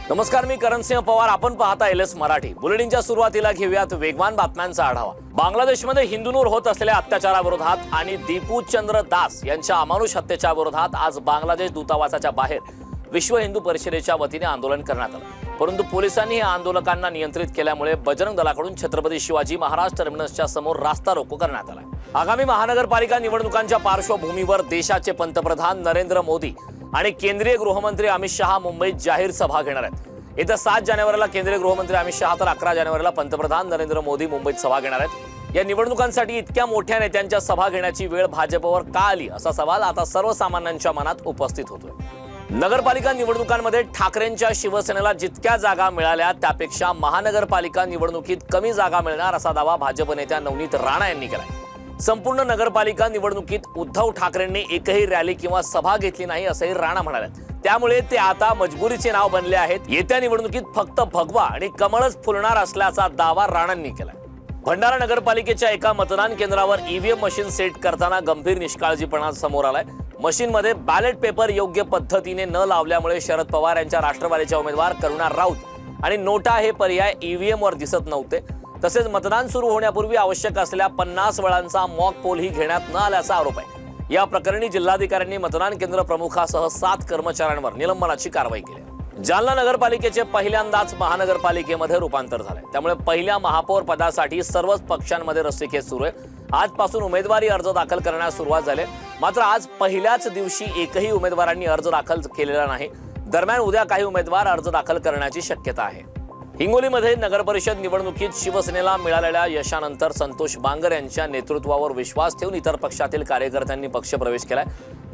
नमस्कार, मी करणसिंह पवार. आपण पाहता एलएस मराठी. बुलेटिनच्या सुरुवातीला घेऊयात वेगवान बातम्यांचा आढावा. बांगलादेशमध्ये हिंदूंवर होत असलेल्या अत्याचाराविरोधात आणि दीपू चंद्र दास यांच्या अमानुष हत्येच्या विरोधात आज बांगलादेश दूतावासाच्या बाहेर विश्व हिंदू परिषदेच्या वतीने आंदोलन करण्यात आलं. परंतु पोलिसांनी या आंदोलकांना नियंत्रित केल्यामुळे बजरंग दलाकडून छत्रपती शिवाजी महाराज टर्मिनसच्या समोर रास्ता रोको करण्यात आला. आगामी महानगरपालिका निवडणुकांच्या पार्श्वभूमीवर देशाचे पंतप्रधान नरेंद्र मोदी आणि केंद्रीय गृहमंत्री अमित शहा मुंबईत जाहीर सभा घेणार आहेत. येत्या 7 जानेवारीला केंद्रीय गृहमंत्री अमित शहा तर 11 जानेवारीला पंतप्रधान नरेंद्र मोदी मुंबईत सभा घेणार आहेत. या निवडणुकांसाठी इतक्या मोठ्या नेत्यांच्या सभा घेण्याची वेळ भाजपवर का आली, असा सवाल आता सर्वसामान्यांच्या मनात उपस्थित होतोय. नगरपालिका निवडणुकांमध्ये ठाकरेंच्या शिवसेनेला जितक्या जागा मिळाल्या त्यापेक्षा महानगरपालिका निवडणुकीत कमी जागा मिळणार असा दावा भाजप नेत्या नवनीत राणा यांनी केलाय. संपूर्ण नगरपालिका निवडणुकीत उद्धव ठाकरेंनी एकही रॅली किंवा सभा घेतली नाही असंही राणा म्हणाले. त्यामुळे ते आता मजबुरीचे नाव बनले आहेत. येत्या निवडणुकीत फक्त भगवा आणि कमळच फुलणार असल्याचा दावा राणांनी केलाय. भंडारा नगरपालिकेच्या एका मतदान केंद्रावर ईव्हीएम मशीन सेट करताना गंभीर निष्काळजीपणा समोर आलाय. मशीनमध्ये बॅलेट पेपर योग्य पद्धतीने न लावल्यामुळे शरद पवार यांच्या राष्ट्रवादीच्या उमेदवार करुणा राऊत आणि नोटा हे पर्याय ईव्हीएमवर दिसत नव्हते. तसेच मतदान सुरू होण्यापूर्वी आवश्यक असलेल्या 50 वेळांचा मॉक पोलही घेण्यात न आल्याचा आरोप आहे. या प्रकरणी जिल्हाधिकाऱ्यांनी मतदान केंद्र प्रमुखासह 7 कर्मचाऱ्यांवर निलंबनाची कारवाई केली. जालना नगरपालिकेचे पहिल्यांदाच महानगरपालिकेमध्ये रूपांतर झाले. त्यामुळे पहिल्या महापौर पदासाठी सर्वच पक्षांमध्ये रस्सीखेच सुरू आहे. आजपासून उमेदवारी अर्ज दाखल करण्यास सुरुवात झाली. मात्र आज पहिल्याच दिवशी एकही उमेदवारांनी अर्ज दाखल केलेला नाही. दरम्यान उद्या काही उमेदवार अर्ज दाखल करण्याची शक्यता आहे. हिंगोलीमध्ये नगरपरिषद निवडणुकीत शिवसेनेला मिळालेल्या यशानंतर संतोष बांगर यांच्या नेतृत्वावर विश्वास ठेवून इतर पक्षातील कार्यकर्त्यांनी पक्षप्रवेश केलाय.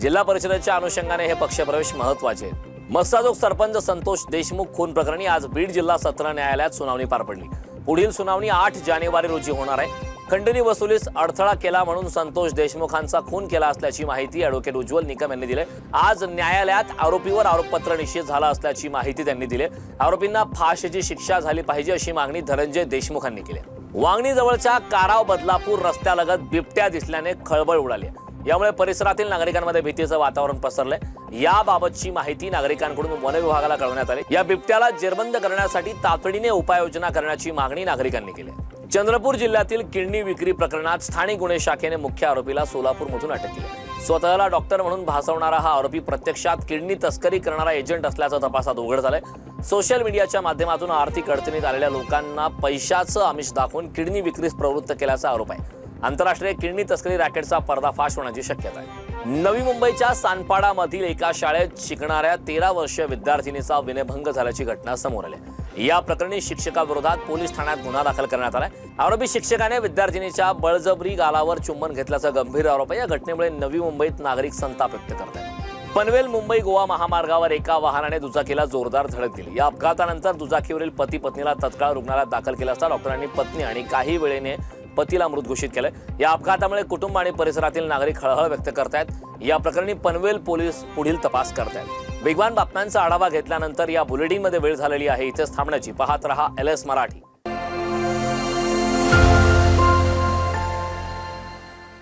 जिल्हा परिषदेच्या अनुषंगाने हे पक्षप्रवेश महत्त्वाचे आहेत. मस्साजोग सरपंच संतोष देशमुख खून प्रकरणी आज बीड जिल्हा सत्र न्यायालयात सुनावणी पार पडली. पुढील सुनावणी 8 जानेवारी रोजी होणार आहे. खंडणी वसुलीस अडथळा केला म्हणून संतोष देशमुखांचा खून केला असल्याची माहिती ॲडव्होकेट उज्ज्वल निकम यांनी दिली. आज न्यायालयात आरोपीवर आरोपपत्र निश्चित झालं असल्याची माहिती त्यांनी दिली. आरोपींना फाशीची शिक्षा झाली पाहिजे अशी मागणी धनंजय देशमुखांनी केली. वांगणी जवळच्या काराव बदलापूर रस्त्यालगत बिबट्या दिसल्याने खळबळ उडाली. यामुळे परिसरातील नागरिकांमध्ये भीतीचं वातावरण पसरलंय. याबाबतची माहिती नागरिकांकडून वन विभागाला कळवण्यात आली. या बिबट्याला जेरबंद करण्यासाठी तातडीने उपाययोजना करण्याची मागणी नागरिकांनी केली. चंद्रपूर जिल्ह्यातील किडनी विक्री प्रकरणात स्थानिक गुन्हे शाखेने मुख्य आरोपीला सोलापूरमधून अटक केली. स्वतःला डॉक्टर म्हणून भासवणारा हा आरोपी प्रत्यक्षात किडनी तस्करी करणारा एजंट असल्याचं तपासात उघड झालंय. सोशल मीडियाच्या माध्यमातून आर्थिक अडचणीत आलेल्या लोकांना पैशाचं आमिष दाखवून किडनी विक्रीस प्रवृत्त केल्याचा आरोप आहे. आंतरराष्ट्रीय किडनी तस्करी रॅकेटचा पर्दाफाश होण्याची शक्यता आहे. नवी मुंबईच्या सानपाडामधील एका शाळेत शिकणाऱ्या 13 वर्षीय विद्यार्थिनीचा विनयभंग झाल्याची घटना समोर आली. या प्रकरणी शिक्षकाविरोधात पोलीस ठाण्यात गुन्हा दाखल करण्यात आलाय. आरोपी शिक्षकाने विद्यार्थिनीच्या बळजबरी गालावर चुंबन घेतल्याचा गंभीर आरोप आहे. या घटनेमुळे नवी मुंबईत नागरिक संताप व्यक्त करत आहेत. पनवेल मुंबई गोवा महामार्गावर एका वाहनाने दुचाकीला जोरदार धडक दिली. या अपघातानंतर दुचाकीवरील पती पत्नीला तत्काळ रुग्णालयात दाखल केलं असता डॉक्टरांनी पत्नी आणि काही वेळेने पतीला मृत घोषित केलं. या अपघातामुळे कुटुंब आणि परिसरातील नागरिक हळहळ व्यक्त करतायत. या प्रकरणी पनवेल पोलीस पुढील तपास करतायत. वेगवान बातम्यांचा आढावा घेतल्यानंतर या बुलेटिनमध्ये वेळ झालेली आहे. इथेच थांबण्याची. पाहत रहा एलएस मराठी.